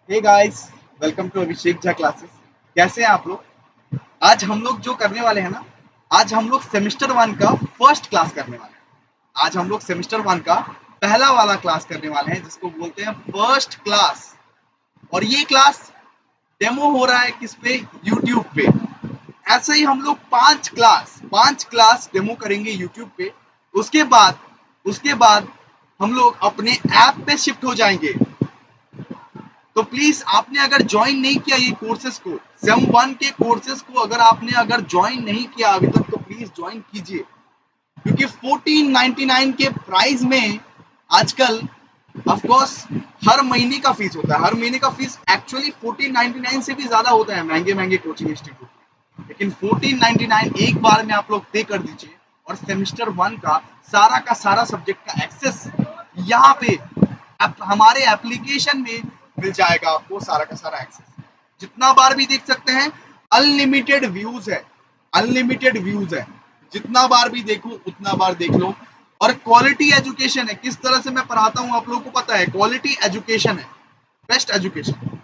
Hey guys, welcome to Abhishek Jha classes. कैसे हैं आप लोग? आज हम लोग जो करने वाले हैं ना, आज हम लोग सेमेस्टर वन का फर्स्ट क्लास करने वाले हैं। आज हम लोग सेमेस्टर वन का पहला वाला क्लास करने वाले हैं, जिसको बोलते हैं फर्स्ट क्लास। और ये क्लास डेमो हो रहा है किस पे? यूट्यूब पे। ऐसे ही हम लोग पांच क्लास डेमो करेंगे यूट्यूब पे। उसके बाद उसके बाद हम लोग अपने ऐप पे शिफ्ट हो जाएंगे। तो प्लीज आपने अगर ज्वाइन नहीं किया ये कोर्सेज को, सेम वन के कोर्सेज को अगर ज्वाइन नहीं किया अभी तक, तो प्लीज ज्वाइन कीजिए। क्योंकि 1499 के प्राइस में आजकल ऑफ कोर्स हर महीने का फीस होता है। हर महीने का फीस एक्चुअली 1499 से भी ज्यादा होता है महंगे महंगे कोचिंग इंस्टीट्यूट। लेकिन 1499 एक बार में आप लोग पे कर दीजिए और सेमेस्टर वन का सारा सब्जेक्ट का एक्सेस यहाँ पे हमारे एप्लीकेशन में मिल जाएगा। आपको सारा का सारा एक्सेस जितना बार भी देख सकते हैं। अनलिमिटेड व्यूज है, अनलिमिटेड व्यूज है। जितना बार भी देखो उतना बार देख लो। और क्वालिटी एजुकेशन है। किस तरह से मैं पढ़ाता हूं आप लोगों को पता है। क्वालिटी एजुकेशन है, बेस्ट एजुकेशन।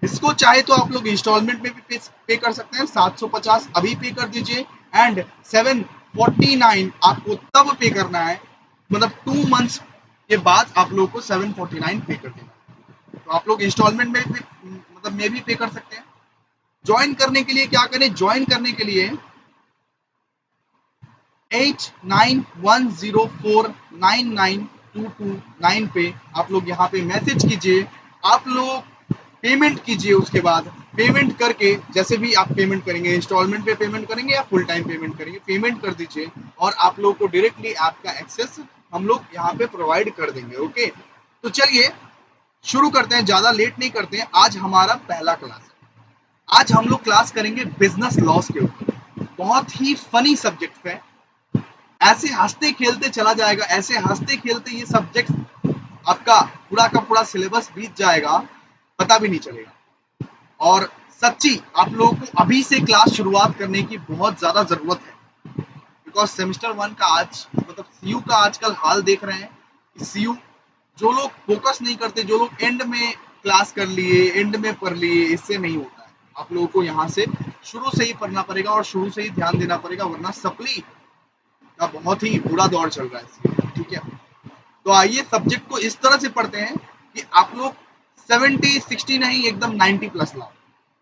इसको चाहे तो आप लोग इंस्टॉलमेंट में भी पे कर सकते हैं। 750 अभी पे कर दीजिए एंड 749 आपको तब पे करना है, मतलब 2 मंथ्स के बाद आप लोगों को 749 पे कर देना। तो आप लोग इंस्टॉलमेंट में भी मतलब में भी पे कर सकते हैं। ज्वाइन करने के लिए क्या करें? ज्वाइन करने के लिए 8910499229 पे आप लोग यहाँ पे मैसेज कीजिए। आप लोग पेमेंट कीजिए। उसके बाद पेमेंट करके, जैसे भी आप पेमेंट करेंगे, इंस्टॉलमेंट पे पेमेंट करेंगे या फुल टाइम पेमेंट करेंगे, पेमेंट कर दीजिए और आप लोगों को डायरेक्टली ऐप का एक्सेस हम लोग यहाँ पे प्रोवाइड कर देंगे। ओके, तो चलिए शुरू करते हैं, ज्यादा लेट नहीं करते हैं। आज हमारा पहला क्लास है। आज हम लोग क्लास करेंगे बिजनेस लॉस के ऊपर। बहुत ही फनी सब्जेक्ट है। ऐसे हंसते खेलते चला जाएगा, ऐसे हंसते खेलते ये सब्जेक्ट आपका पूरा का पूरा सिलेबस बीत जाएगा, पता भी नहीं चलेगा। और सच्ची आप लोगों को अभी से क्लास शुरुआत करने की बहुत ज्यादा जरूरत है। बिकॉज सेमेस्टर वन का आज मतलब सीयू का आजकल हाल देख रहे हैं। सीयू जो लोग फोकस नहीं करते, जो लोग एंड में क्लास कर लिए, एंड में पढ़ लिए, इससे नहीं होता है। आप लोगों को यहाँ से शुरू से ही पढ़ना पड़ेगा और शुरू से ही ध्यान देना पड़ेगा, वरना सप्ली का बहुत ही बुरा दौर चल रहा है इसलिए। ठीक है, तो आइए सब्जेक्ट को इस तरह से पढ़ते हैं कि आप लोग 70 60 नहीं, एकदम 90 प्लस लाओ।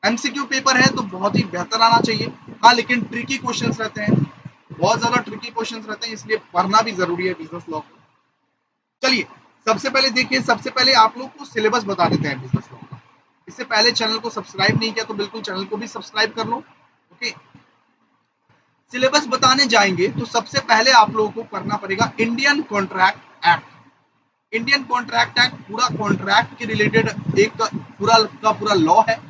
एमसीक्यू पेपर है तो बहुत ही बेहतर आना चाहिए। हाँ, लेकिन ट्रिकी क्वेश्चंस रहते हैं, बहुत ज्यादा ट्रिकी क्वेश्चंस रहते हैं, इसलिए पढ़ना भी जरूरी है बिजनेस लॉ को। चलिए सबसे पहले देखिए, सबसे पहले आप लोग को सिलेबस बता देते हैं बिजनेस लॉ का। इससे पहले चैनल को सब्सक्राइब नहीं किया तो बिल्कुल चैनल को भी सब्सक्राइब कर लो। ओके, सिलेबस बताने जाएंगे तो सबसे पहले आप लोगों को करना पड़ेगा Indian contract act. Indian contract act पूरा कॉन्ट्रैक्ट के रिलेटेड एक पूरा का पूरा लॉ है।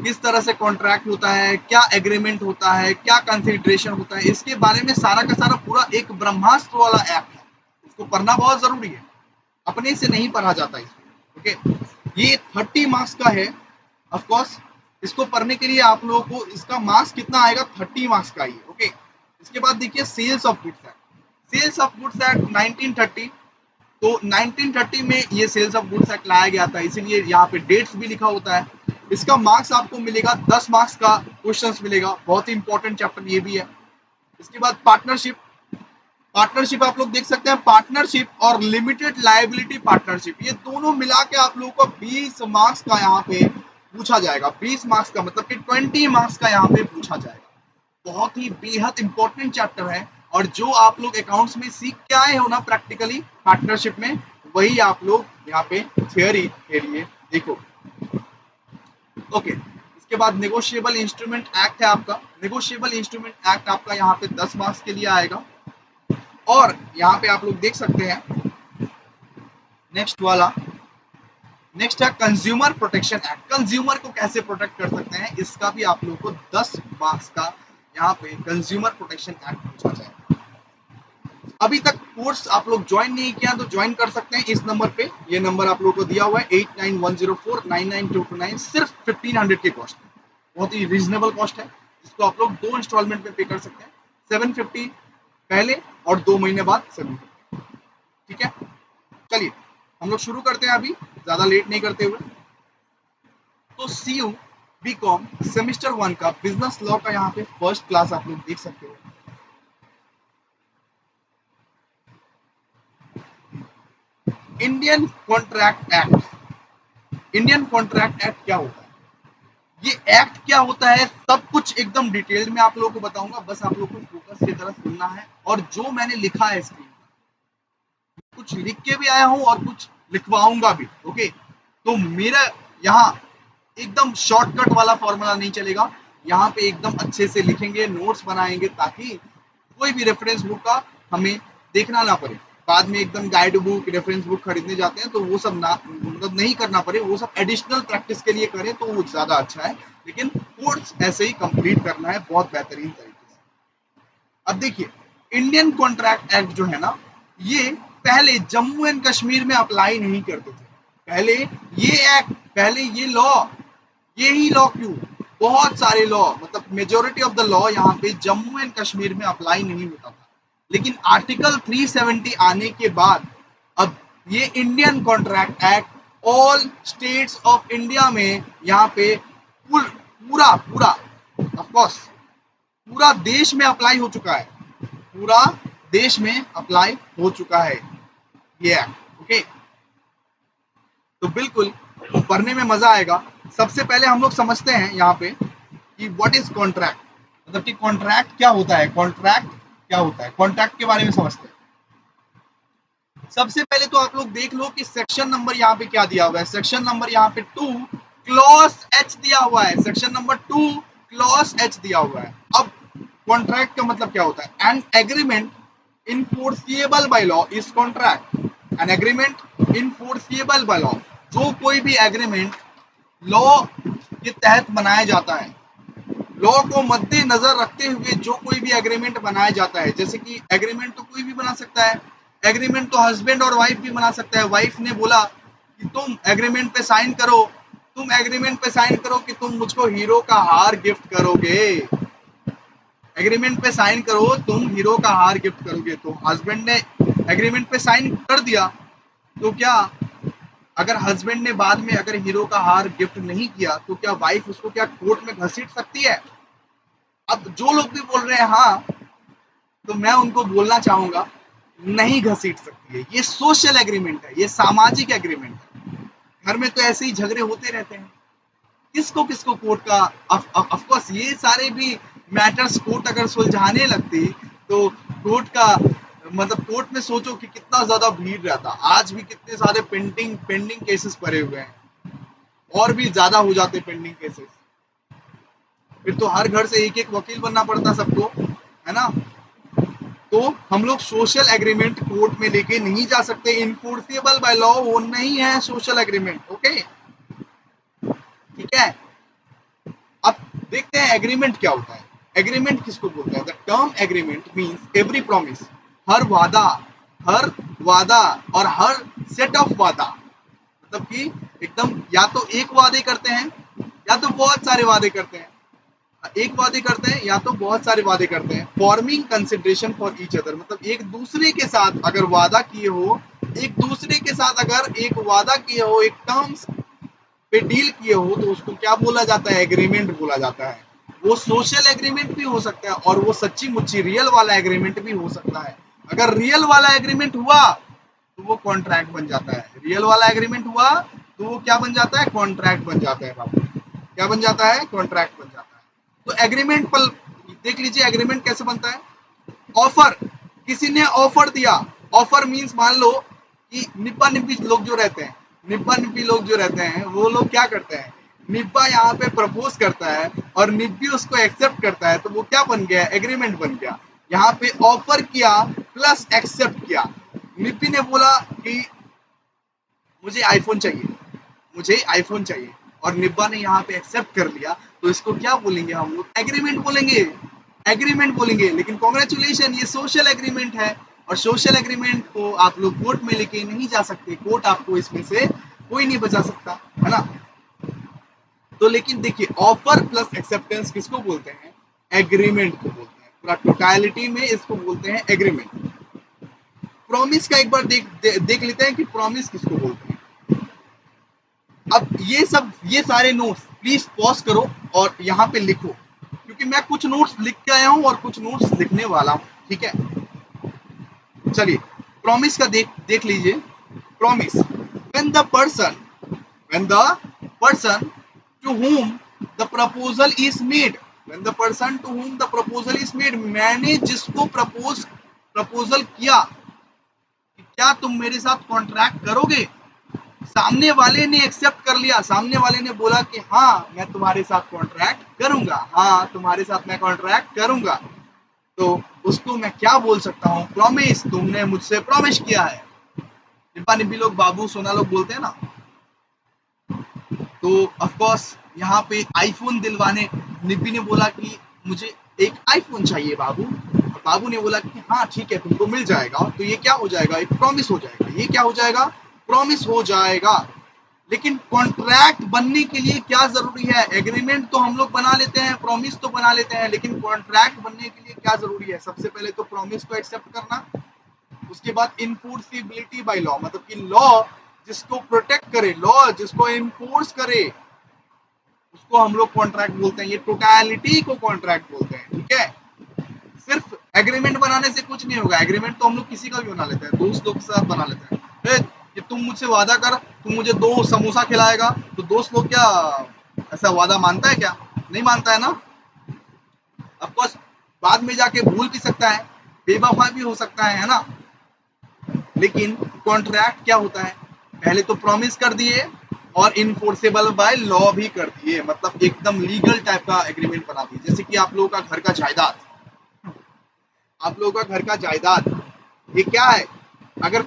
किस तरह से कॉन्ट्रैक्ट होता है, क्या एग्रीमेंट होता है, क्या कंसिडरेशन होता है, इसके बारे में सारा का सारा पूरा एक ब्रह्मास्त्र वाला एक्ट है। इसको पढ़ना बहुत जरूरी है, अपने से नहीं पढ़ा जाता इसको। ओके, ये 30 मार्क्स का है। ऑफ कोर्स इसको पढ़ने के लिए आप लोगों को इसका मार्क्स कितना आएगा? 30 मार्क्स का ही। ओके, इसके बाद देखिए sales of goods act. Sales of goods act 1930। तो 1930 में ये सेल्स ऑफ गुड्स एक्ट लाया गया था, इसीलिए यहाँ पे डेट्स भी लिखा होता है। इसका मार्क्स आपको मिलेगा 10 मार्क्स का क्वेश्चंस मिलेगा। बहुत ही इंपॉर्टेंट चैप्टर ये भी है। इसके बाद पार्टनरशिप। पार्टनरशिप आप लोग देख सकते हैं, पार्टनरशिप और लिमिटेड लायबिलिटी पार्टनरशिप, ये दोनों मिला के आप लोगों को 20 मार्क्स का यहाँ पे पूछा जाएगा। 20 मार्क्स का मतलब कि 20 मार्क्स का यहाँ पे पूछा जाएगा। बहुत ही बेहद इंपॉर्टेंट चैप्टर है। और जो आप लोग अकाउंट्स में सीख के आए हो ना प्रैक्टिकली पार्टनरशिप में, वही आप लोग यहाँ पे थियोरी के लिए देखो। ओके, इसके बाद नेगोशिएबल इंस्ट्रूमेंट एक्ट है आपका। नेगोशिएबल इंस्ट्रूमेंट एक्ट आपका यहाँ पे 10 मार्क्स के लिए आएगा। और यहाँ पे आप लोग देख सकते हैं नेक्स्ट वाला, नेक्स्ट है कंज्यूमर प्रोटेक्शन एक्ट। कंज्यूमर को कैसे प्रोटेक्ट कर सकते हैं, इसका भी आप लोगों को 10 मार्क्स का यहाँ पे कंज्यूमर प्रोटेक्शन एक्ट पूछा जाएगा। अभी तक कोर्स आप लोग ज्वाइन नहीं किया तो ज्वाइन कर सकते हैं इस नंबर पे। ये नंबर आप लोगों को दिया हुआ है 8910499229। सिर्फ 1500 की कॉस्ट है, बहुत ही रीजनेबल कॉस्ट है, जिसको आप लोग 2 इंस्टॉलमेंट में पे कर सकते हैं। 750 पहले और 2 महीने बाद 750। ठीक है, चलिए हम लोग शुरू करते हैं अभी, ज्यादा लेट नहीं करते हुए। तो CU BCom सेमेस्टर 1 का बिजनेस लॉ का यहाँ पे फर्स्ट क्लास आप लोग देख सकते हो। Indian contract act. Indian contract act क्या होता है, ये एक्ट क्या होता है, सब कुछ एकदम डिटेल में आप लोगों को बताऊंगा, बस आप लोगों को फोकस की तरह सुनना है। और जो मैंने लिखा है स्क्रीन पर, कुछ लिख के भी आया हूं और कुछ लिखवाऊंगा भी। ओके, तो मेरा यहाँ एकदम शॉर्टकट वाला फॉर्मूला नहीं चलेगा, यहाँ पे एकदम अच्छे से लिखेंगे, नोट्स बनाएंगे, ताकि कोई भी रेफरेंस बुक का हमें देखना ना पड़े। बाद में एकदम गाइड बुक, रेफरेंस बुक खरीदने जाते हैं तो वो सब ना, मतलब नहीं करना पड़े, वो सब एडिशनल प्रैक्टिस के लिए करें तो वो ज्यादा अच्छा है। लेकिन कोर्स ऐसे ही कंप्लीट करना है बहुत बेहतरीन तरीके से। अब देखिए, इंडियन कॉन्ट्रैक्ट एक्ट जो है ना, ये पहले जम्मू एंड कश्मीर में अप्लाई नहीं करते थे। पहले ये एक्ट, पहले ये लॉ, ये ही लॉ क्यों, बहुत सारे लॉ, मतलब मेजोरिटी ऑफ द लॉ यहाँ पे जम्मू एंड कश्मीर में अप्लाई नहीं होता था। लेकिन आर्टिकल 370 आने के बाद अब ये Indian contract act all states of India में यहाँ पे पूरा पूरा ऑफ कोर्स पूरा देश में अप्लाई हो चुका है, पूरा देश में अप्लाई हो चुका है ये एक्ट। ओके, तो बिल्कुल पढ़ने में मजा आएगा। सबसे पहले हम लोग समझते हैं यहाँ पे कि व्हाट इज कॉन्ट्रैक्ट, मतलब कि कॉन्ट्रैक्ट क्या होता है, कॉन्ट्रैक्ट क्या होता है, कॉन्ट्रैक्ट के बारे में समझते हैं। सबसे पहले तो आप लोग देख लो कि सेक्शन नंबर यहाँ पे क्या दिया हुआ है। सेक्शन नंबर यहाँ पे 2 क्लॉज एच दिया हुआ है, सेक्शन नंबर 2 क्लॉज एच दिया हुआ है। अब कॉन्ट्रैक्ट का मतलब क्या होता है, an agreement enforceable by law is contract. An agreement enforceable by law, जो कोई भी एग्रीमेंट लॉ के तहत बनाया जाता है, लॉ को मद्देनजर रखते हुए जो कोई भी एग्रीमेंट बनाया जाता है, जैसे कि एग्रीमेंट तो कोई भी बना सकता है, एग्रीमेंट तो हस्बैंड और वाइफ भी बना सकता है। वाइफ ने बोला कि तुम एग्रीमेंट पे साइन करो, तुम एग्रीमेंट पे साइन करो कि तुम मुझको हीरो का हार गिफ्ट करोगे, एग्रीमेंट पे साइन करो तुम हीरो का हार गिफ्ट करोगे। तो हस्बैंड ने एग्रीमेंट पे साइन कर दिया, तो क्या अगर हस्बैंड ने बाद में अगर हीरो का हार गिफ्ट नहीं किया तो क्या वाइफ उसको क्या कोर्ट में घसीट सकती है? अब जो लोग भी बोल रहे हैं हाँ, तो मैं उनको बोलना चाहूंगा नहीं घसीट सकती है। ये सोशल एग्रीमेंट है, ये सामाजिक एग्रीमेंट है। घर में तो ऐसे ही झगड़े होते रहते हैं, किसको किसको कोर्ट का, ऑफ कोर्स ये सारे भी मैटर्स कोर्ट अगर सुलझाने लगती तो कोर्ट का, मतलब कोर्ट में सोचो कि कितना ज्यादा भीड़ रहता, आज भी कितने सारे पेंडिंग पेंडिंग केसेस पड़े हुए हैं, और भी ज्यादा हो जाते पेंडिंग केसेस। फिर तो हर घर से एक एक वकील बनना पड़ता सबको, है ना। तो हम लोग सोशल एग्रीमेंट कोर्ट में लेके नहीं जा सकते, इनफोर्सिबल बाय लॉ वो नहीं है सोशल एग्रीमेंट। ओके, ठीक है। अब देखते हैं एग्रीमेंट क्या होता है। एग्रीमेंट किसको बोलते हैं? The term agreement means every promise, हर वादा, हर वादा और हर सेट ऑफ वादा, मतलब कि एकदम या तो एक वादे करते हैं या तो बहुत सारे वादे करते हैं, एक वादे करते हैं या तो बहुत सारे वादे करते हैं। Forming consideration for each other, मतलब एक दूसरे के साथ अगर वादा किए हो, एक दूसरे के साथ अगर एक वादा किए हो, एक टर्म्स पे डील किए हो, तो उसको क्या बोला जाता है? एग्रीमेंट बोला जाता है। वो सोशल एग्रीमेंट भी हो सकता है और वो सच्ची मुच्ची रियल वाला एग्रीमेंट भी हो सकता है। अगर रियल वाला एग्रीमेंट हुआ तो वो कॉन्ट्रैक्ट बन जाता है, रियल वाला एग्रीमेंट हुआ तो वो क्या बन जाता है? कॉन्ट्रैक्ट बन जाता है बाबू। क्या बन जाता है? कॉन्ट्रैक्ट बन जाता है। तो एग्रीमेंट पर देख लीजिए एग्रीमेंट कैसे बनता है। ऑफर, किसी ने ऑफर दिया, ऑफर मींस मान लो कि निब्बा निब्बी लोग जो रहते हैं, निब्बा निब्बी लोग जो रहते हैं वो लोग क्या करते हैं, निब्बा यहाँ पे प्रपोज करता है और निब्बी उसको एक्सेप्ट करता है, तो वो क्या बन गया? एग्रीमेंट बन गया। यहाँ पे ऑफर किया प्लस एक्सेप्ट किया। निब्बी ने बोला कि मुझे आईफोन चाहिए, मुझे आईफोन चाहिए, और निब्बा ने यहाँ पे एक्सेप्ट कर लिया, तो इसको क्या बोलेंगे हम लोग? एग्रीमेंट बोलेंगे, एग्रीमेंट बोलेंगे। लेकिन कॉन्ग्रेचुलेशन, ये सोशल एग्रीमेंट है, और सोशल एग्रीमेंट को आप लोग कोर्ट में लेके नहीं जा सकते, कोर्ट आपको इसमें से कोई नहीं बचा सकता, है ना। तो लेकिन देखिए, ऑफर प्लस एक्सेप्टेंस किसको बोलते हैं? एग्रीमेंट को बोलते हैं। पूरा टोटलिटी में इसको बोलते हैं एग्रीमेंट। प्रॉमिस का एक बार देख लेते हैं कि प्रॉमिस किसको बोलते हैं। अब ये सारे नोट्स प्लीज पॉज करो और यहाँ पे लिखो, क्योंकि मैं कुछ नोट्स लिख के आया हूँ और कुछ नोट्स लिखने वाला हूँ, ठीक है। चलिए प्रॉमिस का देख लीजिए। Promise, when the person when the person to whom the proposal is made, when the person to whom the proposal is made, मैंने जिसको प्रपोजल किया कि क्या तुम मेरे साथ कॉन्ट्रैक्ट करोगे, सामने वाले ने एक्सेप्ट कर लिया, सामने वाले ने बोला कि हाँ मैं तुम्हारे साथ कॉन्ट्रैक्ट करूंगा, हाँ तुम्हारे साथ मैं कॉन्ट्रैक्ट करूंगा, तो उसको मैं क्या बोल सकता हूँ, प्रॉमिस, तुमने मुझसे प्रॉमिस किया है। निब्बा निब्बी लोग, बाबू सोना लोग बोलते हैं ना, तो ऑफ कोर्स यहाँ पे आईफोन दिलवाने, निब्बी ने बोला कि मुझे एक आईफोन चाहिए बाबू, और बाबू ने बोला कि हाँ ठीक है तुमको मिल जाएगा, तो ये क्या हो जाएगा, एक प्रॉमिस हो जाएगा, ये क्या हो जाएगा, प्रॉमिस हो जाएगा। लेकिन कॉन्ट्रैक्ट बनने के लिए क्या जरूरी है, एग्रीमेंट तो हम लोग बना लेते हैं, प्रॉमिस तो बना लेते हैं, लेकिन कॉन्ट्रैक्ट बनने के लिए क्या जरूरी है, सबसे पहले तो प्रॉमिस को एक्सेप्ट करना, उसके बाद इनफोर्सिबिलिटी बाय लॉ, मतलब कि लॉ जिसको प्रोटेक्ट करे, लॉ जिसको इन्फोर्स करे, उसको हम लोग कॉन्ट्रैक्ट बोलते हैं। ये टोटलिटी को कॉन्ट्रैक्ट बोलते हैं, ठीक है। सिर्फ एग्रीमेंट बनाने से कुछ नहीं होगा, एग्रीमेंट तो हम लोग किसी का भी बना लेते हैं, दोस्त लोग के साथ बना लेते हैं। ये तुम मुझसे वादा कर, तुम मुझे 2 समोसा खिलाएगा, तो दोस्त लोग क्या ऐसा वादा मानता है क्या, नहीं मानता है ना। ऑफकोर्स बाद में जाके भूल भी सकता है, बेवफा भी हो सकता है ना। लेकिन कॉन्ट्रैक्ट क्या होता है, पहले तो प्रॉमिस कर दिए और इनफोर्सेबल बाय लॉ भी कर दिए, मतलब एकदम लीगल टाइप का एग्रीमेंट बना दिए। जैसे कि आप लोगों का घर का जायदाद, आप लोगों का घर का जायदाद, ये क्या है, अगर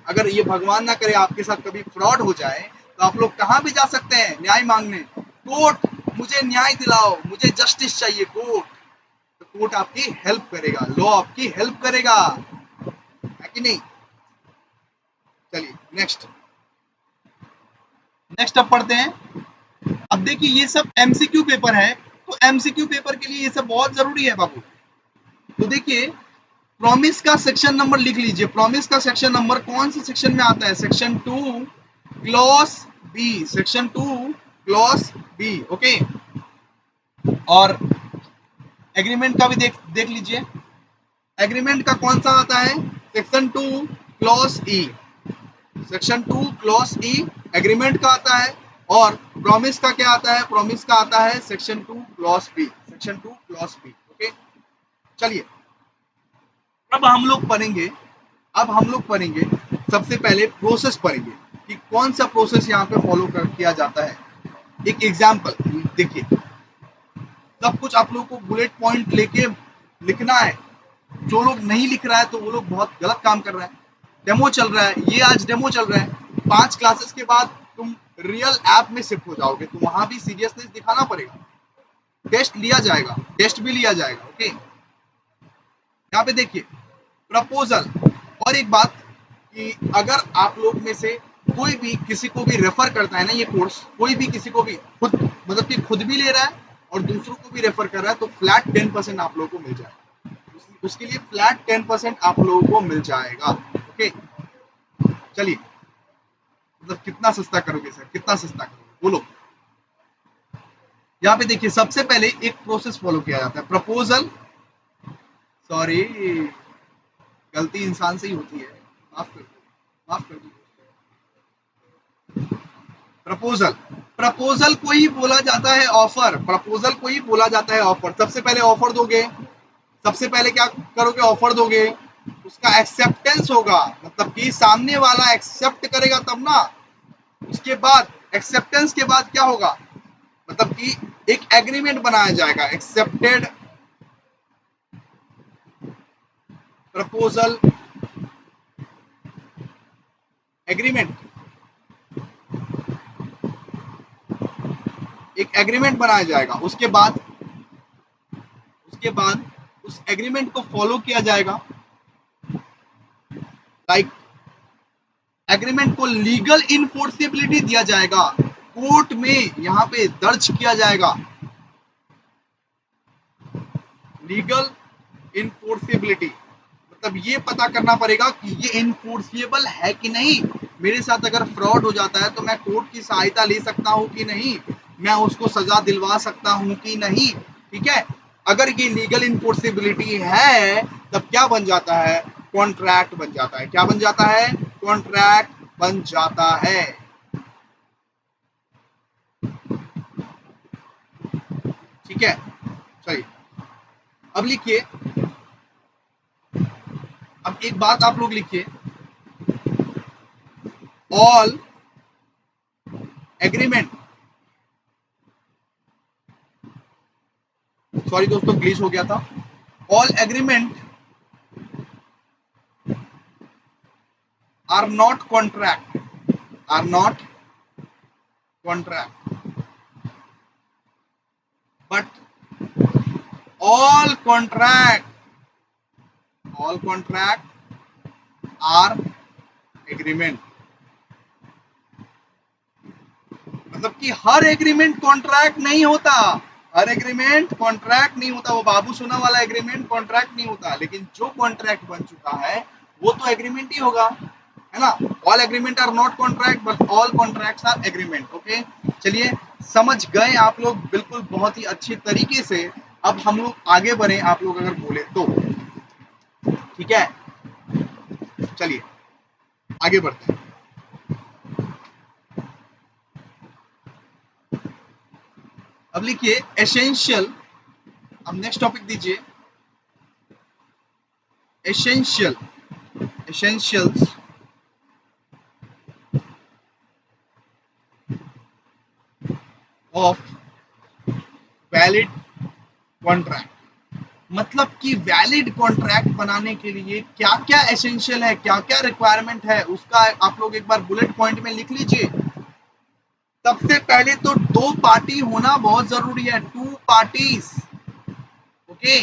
अगर ये भगवान ना करे आपके साथ कभी फ्रॉड हो जाए, तो आप लोग कहाँ भी जा सकते हैं न्याय मांगने, कोर्ट, मुझे न्याय दिलाओ, मुझे जस्टिस चाहिए, कोर्ट, तो कोर्ट आपकी हेल्प करेगा, लॉ आपकी हेल्प करेगा, है कि नहीं। चलिए नेक्स्ट नेक्स्ट अब पढ़ते हैं। अब देखिए ये सब एमसीक्यू पेपर है, तो एमसीक्यू पेपर के लिए ये सब बहुत जरूरी है बाबू। तो देखिए प्रॉमिस का सेक्शन नंबर लिख लीजिए, प्रॉमिस का सेक्शन नंबर कौन से सेक्शन में आता है, section 2 clause B, section 2 clause B, okay. और एग्रीमेंट का भी देख लीजिए, एग्रीमेंट का कौन सा आता है, सेक्शन 2 क्लॉज ई, सेक्शन 2 क्लॉज ई एग्रीमेंट का आता है। और प्रॉमिस का क्या आता है, प्रॉमिस का आता है section 2 clause B, section 2 clause B, okay. चलिए अब हम लोग पढ़ेंगे, अब हम लोग पढ़ेंगे सबसे पहले प्रोसेस पढ़ेंगे कि कौन सा प्रोसेस यहाँ पे फॉलो किया जाता है। एक एग्जांपल देखिए, सब कुछ आप लोगों को बुलेट पॉइंट लेके लिखना है, जो लोग नहीं लिख रहा है तो वो लोग बहुत गलत काम कर रहा है। डेमो चल रहा है, ये आज डेमो चल रहा है, 5 क्लासेस के बाद तुम रियल ऐप में शिफ्ट हो जाओगे, तो वहां भी सीरियसनेस दिखाना पड़ेगा, टेस्ट लिया जाएगा, टेस्ट भी लिया जाएगा, ओके। यहाँ पे देखिए प्रपोजल, और एक बात कि अगर आप लोग में से कोई भी किसी को भी रेफर करता है ना ये कोर्स, कोई भी किसी को भी खुद, मतलब कि खुद भी ले रहा है और दूसरों को भी रेफर कर रहा है, तो फ्लैट 10% आप लोगों को मिल जाएगा, उसके लिए फ्लैट 10% आप लोगों को मिल जाएगा, ओके। चलिए मतलब कितना सस्ता करोगे सर, कितना सस्ता करोगे बोलो। यहाँ पे देखिए सबसे पहले एक प्रोसेस फॉलो किया जाता है, प्रपोजल, सॉरी गलती इंसान से ही होती है, माफ कर दो, माफ कर दो। प्रपोजल, प्रपोजल को ही बोला जाता है ऑफर, प्रपोजल को ही बोला जाता है ऑफर। सबसे पहले ऑफर दोगे, सबसे पहले क्या करोगे, ऑफर दोगे, उसका एक्सेप्टेंस होगा, मतलब कि सामने वाला एक्सेप्ट करेगा तब ना, उसके बाद एक्सेप्टेंस के बाद क्या होगा, मतलब कि एक एग्रीमेंट बनाया जाएगा, एक्सेप्टेड प्रपोजल एग्रीमेंट, एक एग्रीमेंट बनाया जाएगा, उसके बाद उस एग्रीमेंट को फॉलो किया जाएगा, लाइक एग्रीमेंट को लीगल इनफोर्सिबिलिटी दिया जाएगा, कोर्ट में यहाँ पे दर्ज किया जाएगा, लीगल इनफोर्सिबिलिटी तब ये पता करना पड़ेगा कि ये इनफोर्सिएबल है कि नहीं। मेरे साथ अगर फ्रॉड हो जाता है तो मैं कोर्ट की सहायता ले सकता हूँ कि नहीं, मैं उसको सजा दिलवा सकता हूँ कि नहीं। ठीक है, अगर ये लीगल इनफोर्सिबिलिटी है तब क्या बन जाता है, कॉन्ट्रैक्ट बन जाता है। क्या बन जाता है, कॉन्ट्रैक्ट बन जाता है। ठीक है, चलिए अब लिखिए, अब एक बात आप लोग लिखिए, ऑल एग्रीमेंट, सॉरी दोस्तों ग्लिच हो गया था, all agreement are not contract, are not contract, but all contract, all contract are agreement। मतलब कि हर एग्रीमेंट कॉन्ट्रैक्ट नहीं होता, हर एग्रीमेंट कॉन्ट्रैक्ट नहीं होता, वो बाबू सोना वाला एग्रीमेंट कॉन्ट्रैक्ट नहीं होता, लेकिन जो कॉन्ट्रैक्ट बन चुका है वो तो एग्रीमेंट ही होगा, है ना। All agreement are not contract but all contracts are agreement. Okay, चलिए समझ गए आप लोग बिल्कुल बहुत ही अच्छे तरीके से। अब हम लोग आगे बढ़े, आप लोग अगर बोले तो ठीक है, चलिए आगे बढ़ते हैं। अब लिखिए एसेंशियल, अब नेक्स्ट टॉपिक दीजिए, essential, essentials of valid contract. मतलब कि वैलिड कॉन्ट्रैक्ट बनाने के लिए क्या क्या एसेंशियल है, क्या क्या रिक्वायरमेंट है, उसका आप लोग एक बार बुलेट पॉइंट में लिख लीजिए। सबसे पहले तो दो पार्टी होना बहुत जरूरी है, two parties. Okay,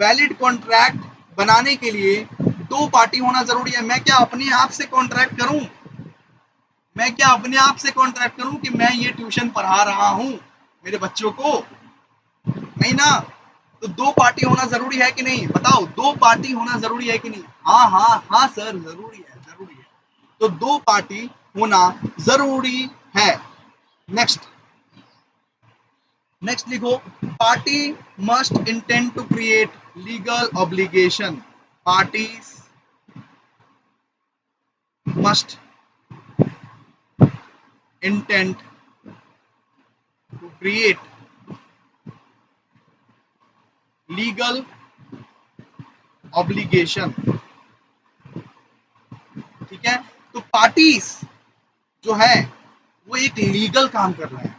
valid contract बनाने के लिए दो पार्टी होना जरूरी है। मैं क्या अपने आप से कॉन्ट्रैक्ट करूं, मैं क्या अपने आप से कॉन्ट्रैक्ट करूं कि मैं ये ट्यूशन पढ़ा रहा हूं मेरे बच्चों को, नहीं ना। तो दो पार्टी होना जरूरी है कि नहीं, बताओ, दो पार्टी होना जरूरी है कि नहीं। हाँ हाँ हाँ सर, जरूरी है, जरूरी है। तो दो पार्टी होना जरूरी है। नेक्स्ट, नेक्स्ट लिखो, party must intend to create legal obligation, parties must intend to create legal obligation. ठीक है, तो पार्टीज जो है वो एक लीगल काम कर रहे हैं,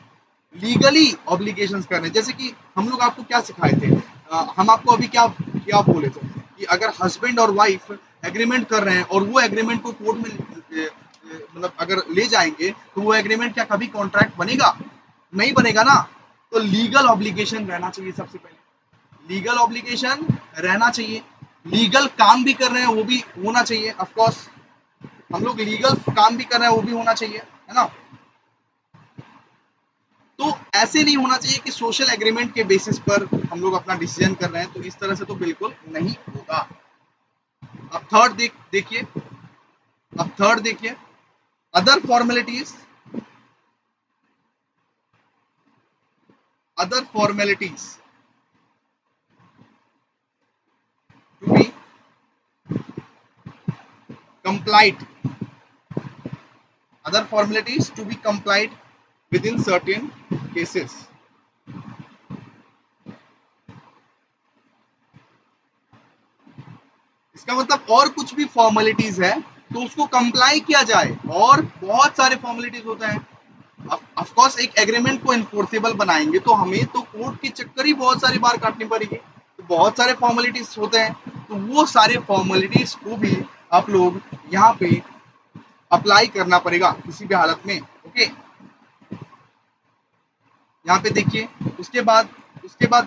लीगली ऑब्लिगेशंस कर रहे हैं। जैसे कि हम लोग आपको क्या सिखाए थे, हम आपको अभी क्या क्या बोले थे कि अगर हस्बैंड और वाइफ एग्रीमेंट कर रहे हैं और वो एग्रीमेंट को कोर्ट में मतलब अगर ले जाएंगे तो वो एग्रीमेंट क्या कभी कॉन्ट्रैक्ट बनेगा, नहीं बनेगा ना। तो लीगल ऑब्लिगेशन रहना चाहिए, सबसे पहले लीगल ऑब्लिगेशन रहना चाहिए। लीगल काम भी कर रहे हैं वो भी होना चाहिए, ऑफ कोर्स हम लोग लीगल काम भी कर रहे हैं वो भी होना चाहिए, है ना। तो ऐसे नहीं होना चाहिए कि सोशल एग्रीमेंट के बेसिस पर हम लोग अपना डिसीजन कर रहे हैं, तो इस तरह से तो बिल्कुल नहीं होगा। अब थर्ड देखिए, अब थर्ड देखिए, other formalities, other formalities to be complied, other formalities to be complied within certain cases। इसका मतलब और कुछ भी फॉर्मेलिटीज है तो उसको कंप्लाई किया जाए, और बहुत सारे फॉर्मेलिटीज होते हैं। ऑफ कोर्स एक एग्रीमेंट को इन्फोर्सेबल बनाएंगे तो हमें तो कोर्ट की चक्कर ही बहुत सारी बार काटनी पड़ेगी, तो बहुत सारे फॉर्मेलिटीज होते हैं, तो वो सारे फॉर्मेलिटीज को भी आप लोग यहाँ पे अप्लाई करना पड़ेगा किसी भी हालत में। ओके, यहाँ पे देखिए, उसके बाद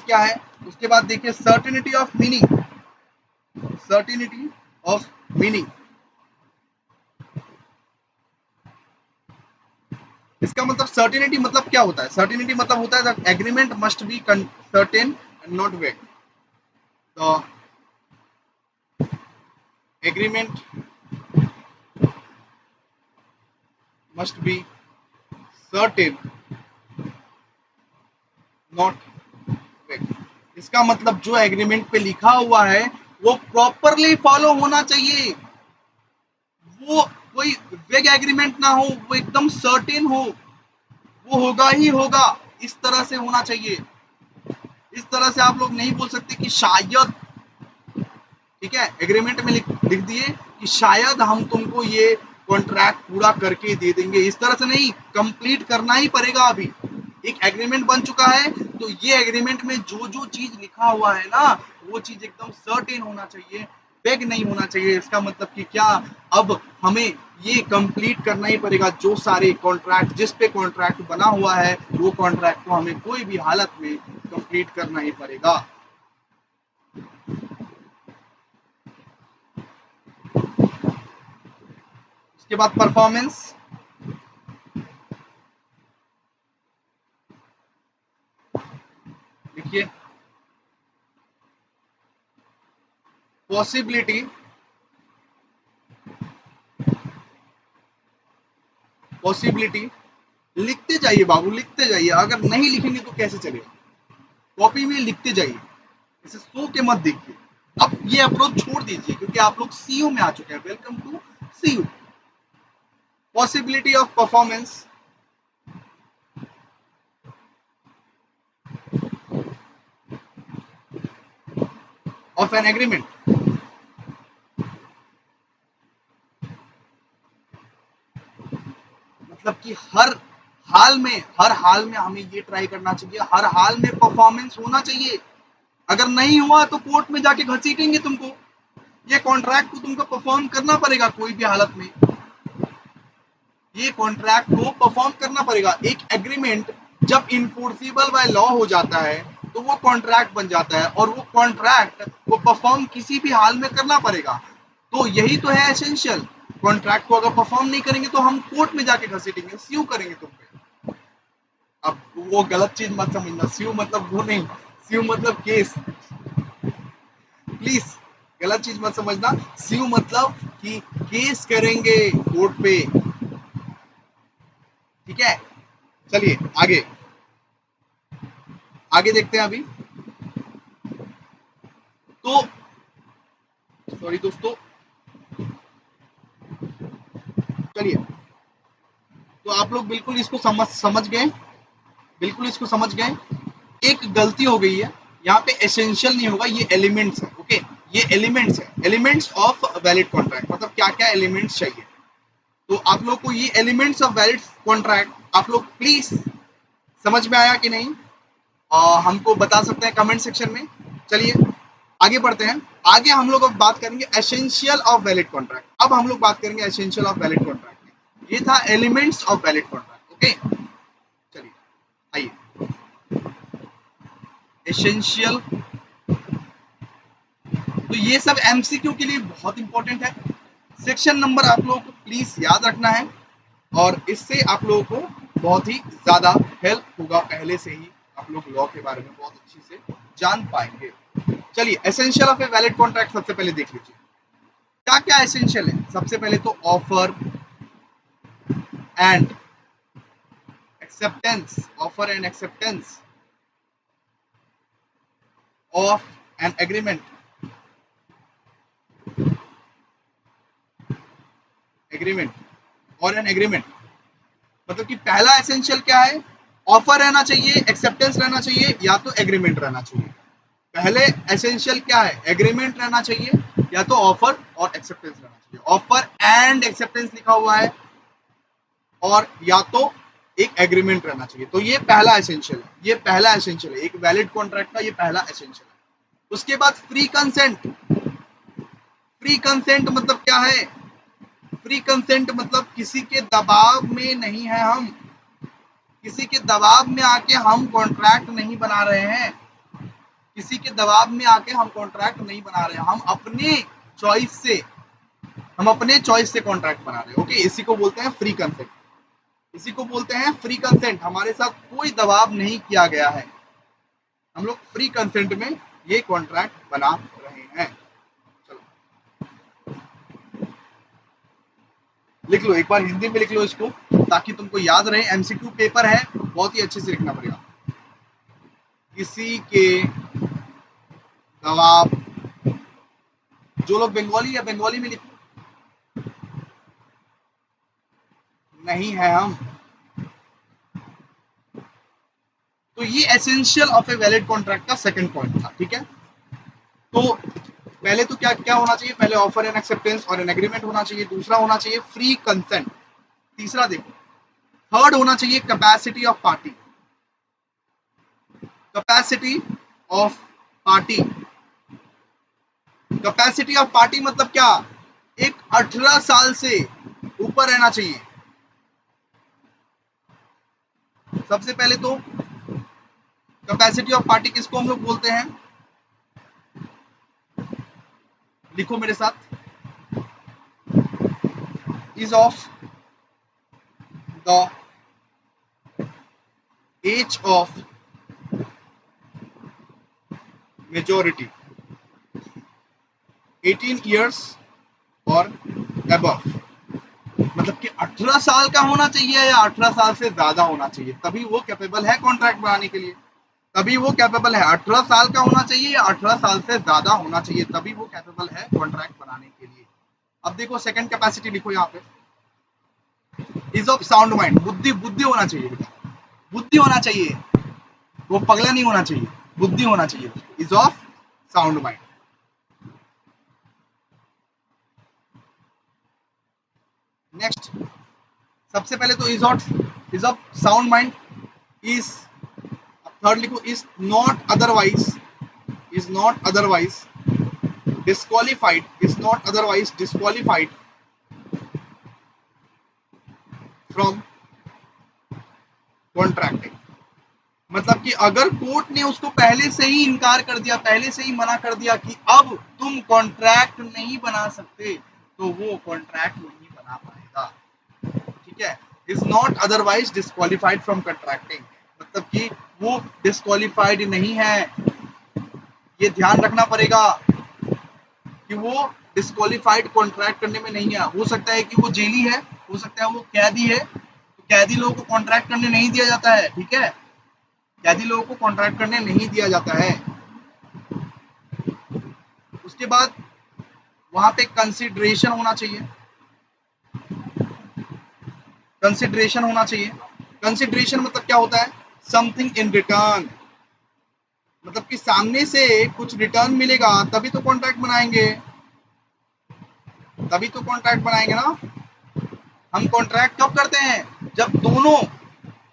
क्या है, उसके बाद देखिए certainty of meaning, certainty of meaning. इसका मतलब सर्टिनिटी मतलब क्या होता है, सर्टिनिटी मतलब होता है that agreement must be certain and not vague. Agreement must be certain not vague. इसका मतलब जो एग्रीमेंट पे लिखा हुआ है वो प्रॉपरली फॉलो होना चाहिए, वो कोई वेग एग्रीमेंट ना हो, वो एकदम सर्टेन हो, वो होगा ही होगा, इस तरह से होना चाहिए। इस तरह से आप लोग नहीं बोल सकते कि शायद, ठीक है, एग्रीमेंट में लिख दिए कि शायद हम तुमको ये कॉन्ट्रैक्ट पूरा करके दे देंगे, इस तरह से नहीं, कंप्लीट करना ही पड़ेगा। अभी एक एग्रीमेंट बन चुका है तो ये एग्रीमेंट में जो जो चीज लिखा हुआ है ना वो चीज एकदम सर्टेन होना चाहिए, बेग नहीं होना चाहिए। इसका मतलब कि क्या, अब हमें ये कंप्लीट करना ही पड़ेगा, जो सारे कॉन्ट्रैक्ट जिस पे कॉन्ट्रैक्ट बना हुआ है वो कॉन्ट्रैक्ट को हमें कोई भी हालत में कंप्लीट करना ही पड़ेगा। उसके बाद परफॉर्मेंस, देखिए पॉसिबिलिटी पॉसिबिलिटी लिखते जाइए बाबू, लिखते जाइए, अगर नहीं लिखेंगे तो कैसे चलेगा, कॉपी में लिखते जाइए, इसे सो के मत देखिए। अब ये अप्रोच छोड़ दीजिए क्योंकि आप लोग सीयू में आ चुके हैं। Welcome to CU. Possibility of performance of an agreement, मतलब कि हर हाल में हमें ये ट्राई करना चाहिए, हर हाल में परफॉर्मेंस होना चाहिए। अगर नहीं हुआ तो कोर्ट में जाके घसीटेंगे तुमको, ये कॉन्ट्रैक्ट को तुमको परफॉर्म करना पड़ेगा कोई भी हालत में, ये कॉन्ट्रैक्ट को परफॉर्म करना पड़ेगा। एक एग्रीमेंट जब इनफोर्सिबल बाय लॉ हो जाता है तो वो कॉन्ट्रैक्ट बन जाता है और वो कॉन्ट्रैक्ट को परफॉर्म किसी भी हाल में करना पड़ेगा। तो यही तो है एसेंशियल। कॉन्ट्रैक्ट को अगर परफॉर्म नहीं करेंगे तो हम कोर्ट में जाके घसीटेंगे, स्यू करेंगे तुम पे। अब वो गलत चीज मत समझना, स्यू मतलब वो नहीं, स्यू मतलब केस, प्लीज गलत चीज मत समझना। स्यू मतलब कि केस करेंगे कोर्ट पे, ठीक है। चलिए आगे आगे देखते हैं अभी। तो सॉरी दोस्तों, चलिए, तो आप लोग बिल्कुल इसको समझ गए, बिल्कुल इसको समझ गए। एक गलती हो गई है यहाँ पे, एसेंशियल नहीं होगा, ये एलिमेंट्स है, ओके, ये एलिमेंट्स है, एलिमेंट्स ऑफ वैलिड कॉन्ट्रैक्ट, मतलब क्या क्या एलिमेंट्स चाहिए। तो आप लोग को ये एलिमेंट्स ऑफ वैलिड कॉन्ट्रैक्ट आप लोग प्लीज समझ में आया कि नहीं, हमको बता सकते हैं कमेंट सेक्शन में। चलिए आगे बढ़ते हैं। आगे हम लोग अब बात करेंगे एसेंशियल ऑफ वैलिड कॉन्ट्रैक्ट। अब हम लोग बात करेंगे एसेंशियल ऑफ वैलिड कॉन्ट्रैक्ट। ये था elements of valid contract, okay. चलिए आइए, एसेंशियल, तो ये सब एमसीक्यू के लिए बहुत इंपॉर्टेंट है। सेक्शन नंबर आप लोगों को प्लीज याद रखना है और इससे आप लोगों को बहुत ही ज्यादा हेल्प होगा, पहले से ही आप लोग लॉ के बारे में बहुत अच्छी से जान पाएंगे। चलिए essential of a valid contract सबसे पहले देख लीजिए, क्या क्या एसेंशियल है। सबसे पहले तो offer and acceptance, offer and acceptance of an agreement, agreement और एन एग्रीमेंट, मतलब कि पहला एसेंशियल क्या है, ऑफर रहना चाहिए, एक्सेप्टेंस रहना चाहिए, या तो एग्रीमेंट रहना चाहिए। पहले एसेंशियल क्या है, एग्रीमेंट रहना चाहिए या तो ऑफर और एक्सेप्टेंस रहना चाहिए। ऑफर एंड एक्सेप्टेंस लिखा हुआ है और या तो एक एग्रीमेंट रहना चाहिए। तो ये पहला एसेंशियल है, ये पहला एसेंशियल है, एक वैलिड कॉन्ट्रैक्ट का ये पहला एसेंशियल है। उसके बाद फ्री कंसेंट, फ्री कंसेंट मतलब क्या है, फ्री कंसेंट मतलब किसी के दबाव में नहीं है हम, किसी के दबाव में आके हम कॉन्ट्रैक्ट नहीं बना रहे हैं, किसी के दबाव में आके हम कॉन्ट्रैक्ट नहीं बना रहे हैं, हम अपने चॉइस से, हम अपने चॉइस से कॉन्ट्रैक्ट बना रहे हैं, ओके। इसी को बोलते हैं फ्री कंसेंट, इसी को बोलते हैं फ्री कंसेंट। हमारे साथ कोई दबाव नहीं किया गया है, हम लोग फ्री कंसेंट में ये कॉन्ट्रैक्ट बना रहे हैं। चलो लिख लो, एक बार हिंदी में लिख लो इसको ताकि तुमको याद रहे। एमसीक्यू पेपर है, बहुत ही अच्छे से लिखना पड़ेगा। किसी के दबाव, जो लोग बंगाली या बंगाली में लिखो, नहीं है हम। तो ये essential of a valid contract का सेकंड पॉइंट था, ठीक है। तो पहले तो क्या क्या होना चाहिए, पहले ऑफर एंड एक्सेप्टेंस और एन एग्रीमेंट होना चाहिए, दूसरा होना चाहिए फ्री कंसेंट, तीसरा देखो, थर्ड होना चाहिए capacity of party. Capacity of party, capacity of party मतलब क्या, एक 18 साल से ऊपर रहना चाहिए। सबसे पहले तो कैपेसिटी ऑफ पार्टी किसको हम लोग बोलते हैं, लिखो मेरे साथ, is of the age of majority 18 years और अबव, मतलब कि 18 साल का होना चाहिए या 18 साल से ज्यादा होना चाहिए, तभी वो कैपेबल है कॉन्ट्रैक्ट बनाने के लिए। तभी वो कैपेबल है, 18 साल का होना चाहिए या 18 साल से ज्यादा होना चाहिए, तभी वो कैपेबल है कॉन्ट्रैक्ट बनाने के लिए। अब देखो सेकंड कैपेसिटी लिखो यहाँ पे, इज ऑफ साउंड माइंड, बुद्धि, बुद्धि होना चाहिए बेटा, बुद्धि होना चाहिए, वो पगला नहीं होना चाहिए, बुद्धि होना चाहिए, is of sound mind. Next, सबसे पहले तो is of sound mind, is, third लिखो, is not otherwise disqualified, is not otherwise disqualified from contracting। मतलब कि अगर कोर्ट ने उसको पहले से ही इनकार कर दिया, पहले से ही मना कर दिया कि अब तुम कॉन्ट्रैक्ट नहीं बना सकते, तो वो कॉन्ट्रैक्ट नहीं बना पाएगा, ठीक है। Is not otherwise disqualified from contracting, मतलब कि वो डिस्क्वालिफाइड नहीं है, ये ध्यान रखना पड़ेगा कि वो डिस्क्वालिफाइड कॉन्ट्रैक्ट करने में नहीं है। हो सकता है कि वो जेली है, हो सकता है वो कैदी है, तो कैदी लोगों को कॉन्ट्रैक्ट करने नहीं दिया जाता है, ठीक है, कैदी लोगों को कॉन्ट्रैक्ट करने नहीं दिया जाता है। उसके बाद वहां पे कंसिडरेशन होना चाहिए, कंसिडरेशन होना चाहिए। कंसिडरेशन मतलब क्या होता है, समथिंग इन रिटर्न, मतलब कि सामने से कुछ रिटर्न मिलेगा तभी तो कॉन्ट्रैक्ट बनाएंगे, तभी तो कॉन्ट्रैक्ट बनाएंगे ना। हम कॉन्ट्रैक्ट कब करते हैं, जब दोनों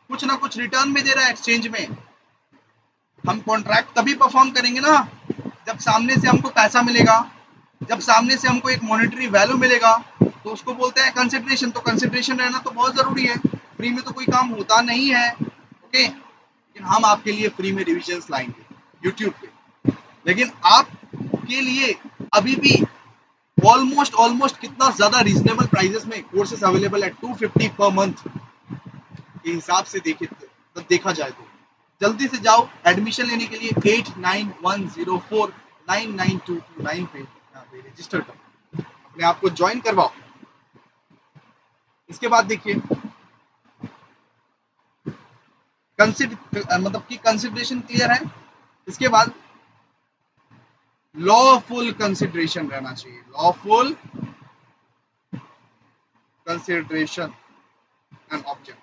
कुछ ना कुछ रिटर्न में दे रहा है एक्सचेंज में। हम कॉन्ट्रैक्ट तभी परफॉर्म करेंगे ना जब सामने से हमको पैसा मिलेगा, जब सामने से हमको एक मॉनेटरी वैल्यू मिलेगा, तो उसको बोलते हैं कंसिडरेशन। तो कंसिडरेशन रहना तो बहुत जरूरी है, फ्री में तो कोई काम होता नहीं है, ओके। लेकिन हम आपके लिए फ्री में रिविजन लाएंगे यूट्यूब पे, लेकिन आपके लिए अभी भी ऑलमोस्ट कितना ज्यादा रीजनेबल प्राइसेस में कोर्सेज अवेलेबल है, 250 पर मंथ के हिसाब से देखे तो देखा जाए तो जल्दी से जाओ एडमिशन लेने के लिए 8910499229 पे रजिस्टर करो, अपने आप को ज्वाइन करवाओ। इसके बाद देखिए मतलब कि कंसिडरेशन क्लियर है। इसके बाद लॉफुल कंसिडरेशन रहना चाहिए, लॉफुल कंसिडरेशन एंड ऑब्जेक्ट,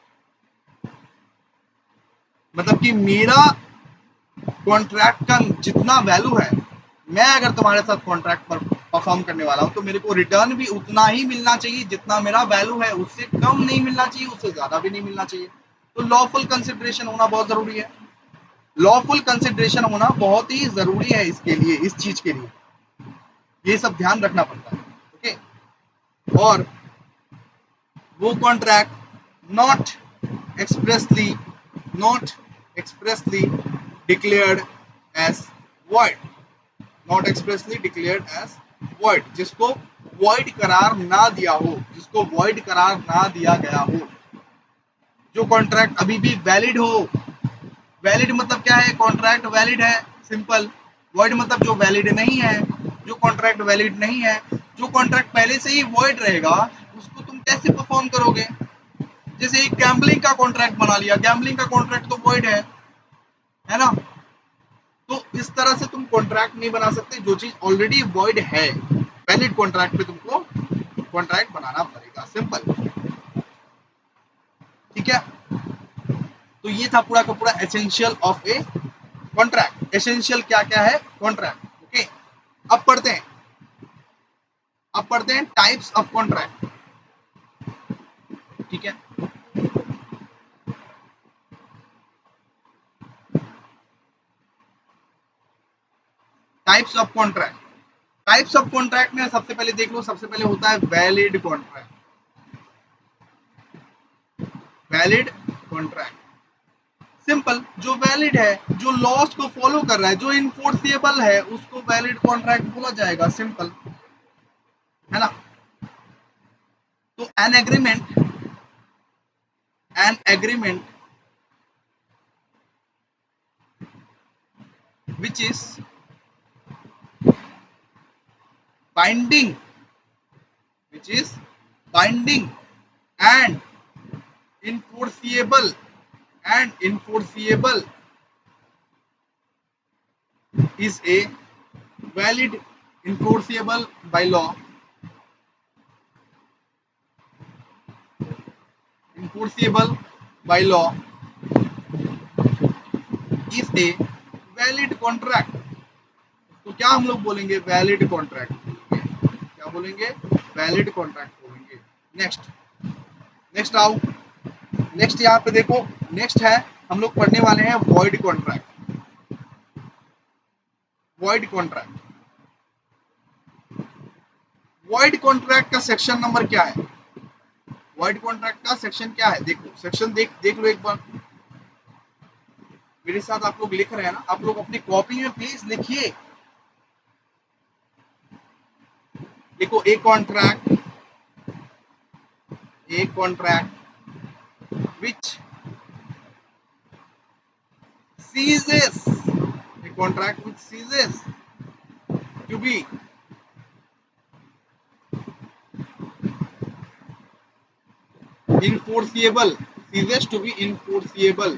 मतलब कि मेरा कॉन्ट्रैक्ट का जितना वैल्यू है, मैं अगर तुम्हारे साथ कॉन्ट्रैक्ट पर परफॉर्म करने वाला हूं तो मेरे को रिटर्न भी उतना ही मिलना चाहिए जितना मेरा वैल्यू है, उससे कम नहीं मिलना चाहिए, उससे ज्यादा भी नहीं मिलना चाहिए। तो लॉफुल कंसिडरेशन होना बहुत जरूरी है, लॉफुल कंसिडरेशन होना बहुत ही जरूरी है इसके लिए, इस चीज के लिए ये सब ध्यान रखना पड़ता है, ओके। और वो contract not expressly declared as void, not expressly declared as void, जिसको void करार ना दिया हो, जिसको void करार ना दिया गया हो, जो कॉन्ट्रैक्ट अभी भी वैलिड हो। वैलिड मतलब क्या है, कॉन्ट्रैक्ट वैलिड है, सिंपल। void मतलब जो वैलिड नहीं है, जो कॉन्ट्रैक्ट वैलिड नहीं है, जो कॉन्ट्रैक्ट पहले से ही void रहेगा उसको तुम कैसे परफॉर्म करोगे? जैसे एक गैम्बलिंग का कॉन्ट्रैक्ट बना लिया, गैम्बलिंग का कॉन्ट्रैक्ट तो वॉइड है ना? तो इस तरह से तुम कॉन्ट्रैक्ट नहीं बना सकते, जो चीज ऑलरेडी वॉइड है वैलिड कॉन्ट्रैक्ट पे तुमको कॉन्ट्रैक्ट बनाना पड़ेगा, सिंपल। ठीक है, तो ये था पूरा का पूरा essential of a contract. Essential क्या क्या है कॉन्ट्रैक्ट, ओके। अब पढ़ते हैं, टाइप्स ऑफ कॉन्ट्रैक्ट। ठीक है, types of contract. Types of contract में सबसे पहले देख लो, सबसे पहले होता है valid contract. Valid contract simple, जो वैलिड है, जो लॉस को फॉलो कर रहा है, जो इनफोर्सिएबल है, उसको वैलिड कॉन्ट्रैक्ट बोला जाएगा, सिंपल है ना? तो an agreement which is binding, which is binding and enforceable, and enforceable is a valid, enforceable by law, enforceable by law is a valid contract। तो क्या हम लोग बोलेंगे? Valid contract. क्या बोलेंगे? वैलिड कॉन्ट्रैक्ट बोलेंगे। नेक्स्ट, नेक्स्ट आओ, next यहाँ पे देखो, नेक्स्ट है, हम लोग पढ़ने वाले हैं void contract. Void contract, void contract का सेक्शन नंबर क्या है? वॉइड कॉन्ट्रैक्ट का सेक्शन क्या है? देखो सेक्शन देख लो एक बार मेरे साथ। आप लोग लिख रहे हैं ना, आप लोग अपनी कॉपी में प्लीज लिखिए। देखो, a contract which ceases, a contract which ceases to be enforceable, ceases to be enforceable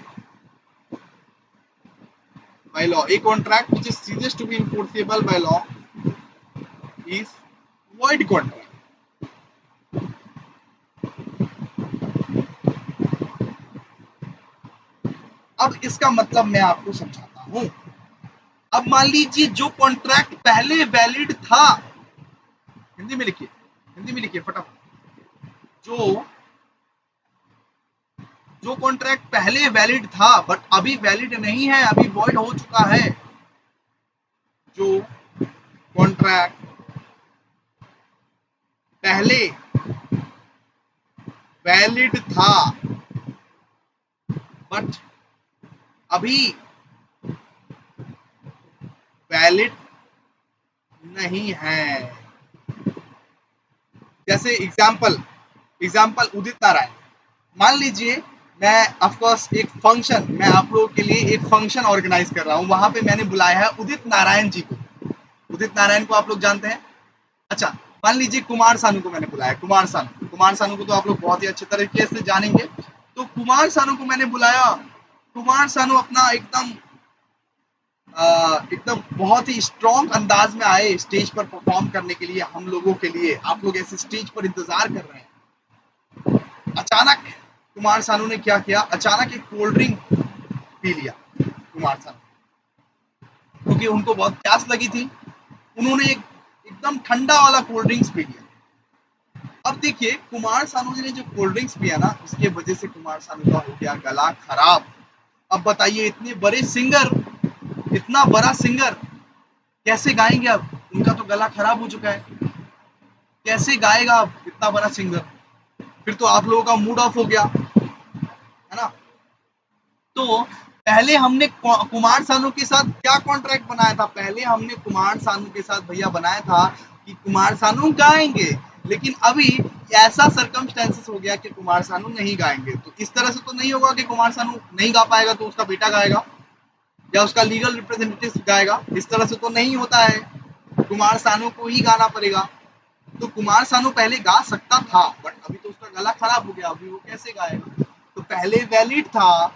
by law, a contract which is ceases to be enforceable by law is void contract। अब इसका मतलब मैं आपको समझाता हूं। अब मान लीजिए जो कॉन्ट्रैक्ट पहले वैलिड था, हिंदी में लिखिए, हिंदी में लिखिए फटाफट। जो कॉन्ट्रैक्ट पहले वैलिड था बट अभी वैलिड नहीं है, अभी वॉइड हो चुका है। जो कॉन्ट्रैक्ट पहले वैलिड था बट अभी वैलिड नहीं है। जैसे एग्जाम्पल उदित नारायण। मान लीजिए मैं ऑफकोर्स एक फंक्शन, मैं आप लोगों के लिए एक फंक्शन ऑर्गेनाइज कर रहा हूं, वहां पे मैंने बुलाया है उदित नारायण जी को। उदित नारायण को आप लोग जानते हैं? अच्छा, मान लीजिए कुमार सानू को मैंने बुलाया, कुमार सानू को तो आप लोग बहुत ही अच्छे तरीके से जानेंगे। तो कुमार सानू को मैंने बुलाया, कुमार सानू अपना एकदम बहुत ही स्ट्रॉन्ग अंदाज में आए स्टेज पर परफॉर्म करने के लिए, हम लोगों के लिए। आप लोग ऐसे स्टेज पर इंतजार कर रहे हैं। अचानक कुमार सानू ने क्या किया? अचानक एक कोल्ड ड्रिंक पी लिया कुमार सानू, क्योंकि उनको बहुत प्यास लगी थी। उन्होंने एकदम ठंडा वाला कोल्ड ड्रिंक्स पी लिया। अब देखिए, कुमार सानू जी ने जो कोल्ड ड्रिंक्स पिया ना, उसके वजह से कुमार सानू का हो गया गला खराब। अब बताइए, इतने बड़े सिंगर, इतना बड़ा सिंगर कैसे गाएंगे? अब उनका तो गला खराब हो चुका है, कैसे गाएगा अब इतना बड़ा सिंगर? फिर तो आप लोगों का मूड ऑफ हो गया, है ना? तो पहले हमने कुमार सानू के साथ क्या कॉन्ट्रैक्ट बनाया था? पहले हमने कुमार सानू के साथ भैया बनाया था कि कुमार सानू गाएंगे, लेकिन अभी ऐसा सरकमस्टेंसेस हो गया कि कुमार सानू नहीं गाएंगे। तो इस तरह से तो नहीं होगा कि कुमार सानू नहीं गा पाएगा तो उसका बेटा गाएगा या उसका लीगल रिप्रेजेंटेटिव गाएगा। इस तरह से तो नहीं होता है, कुमार सानू को ही गाना पड़ेगा। तो कुमार सानू पहले गा सकता था बट अभी तो उसका गला खराब हो गया, अभी वो कैसे गाएगा? तो पहले वैलिड था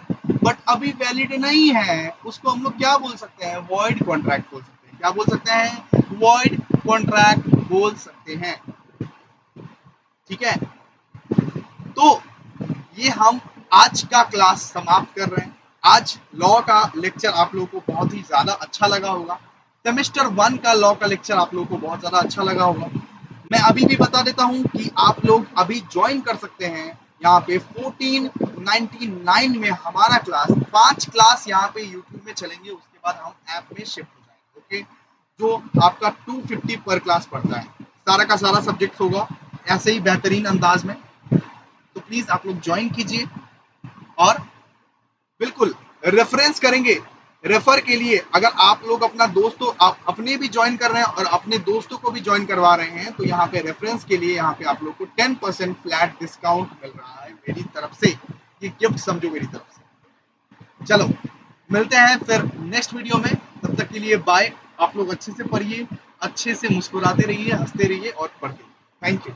बट अभी वैलिड नहीं है, उसको हम लोग क्या बोल सकते हैं? वॉइड कॉन्ट्रैक्ट बोल सकते हैं। क्या बोल सकते हैं? वॉइड कॉन्ट्रैक्ट बोल सकते हैं। ठीक है, तो ये हम आज का क्लास समाप्त कर रहे हैं। आज लॉ का लेक्चर आप लोगों को बहुत ही ज्यादा अच्छा लगा होगा। सेमेस्टर 1 का लॉ का लेक्चर आप लोगों को बहुत ज्यादा अच्छा लगा होगा। मैं अभी भी बता देता हूं कि आप लोग अभी ज्वाइन कर सकते हैं यहाँ पे 1499 में हमारा क्लास, 5 क्लास यहाँ पे यूट्यूब में चलेंगे, उसके बाद हम ऐप में शिफ्ट हो जाएंगे। ओके, जो आपका 250 पर क्लास पड़ता है, सारा का सारा सब्जेक्ट होगा ऐसे ही बेहतरीन अंदाज में। तो प्लीज आप लोग ज्वाइन कीजिए और बिल्कुल रेफरेंस करेंगे। रेफर के लिए अगर आप लोग अपना दोस्तों, आप अपने भी ज्वाइन कर रहे हैं और अपने दोस्तों को भी ज्वाइन करवा रहे हैं, तो यहाँ पे रेफरेंस के लिए यहाँ पे आप लोग को 10% फ्लैट डिस्काउंट मिल रहा है मेरी तरफ से। ये गिफ्ट समझो मेरी तरफ से। चलो मिलते हैं फिर नेक्स्ट वीडियो में, तब तक के लिए बाय। आप लोग अच्छे से पढ़िए, अच्छे से मुस्कुराते रहिए, हंसते रहिए और पढ़ते रहिए। Thank you.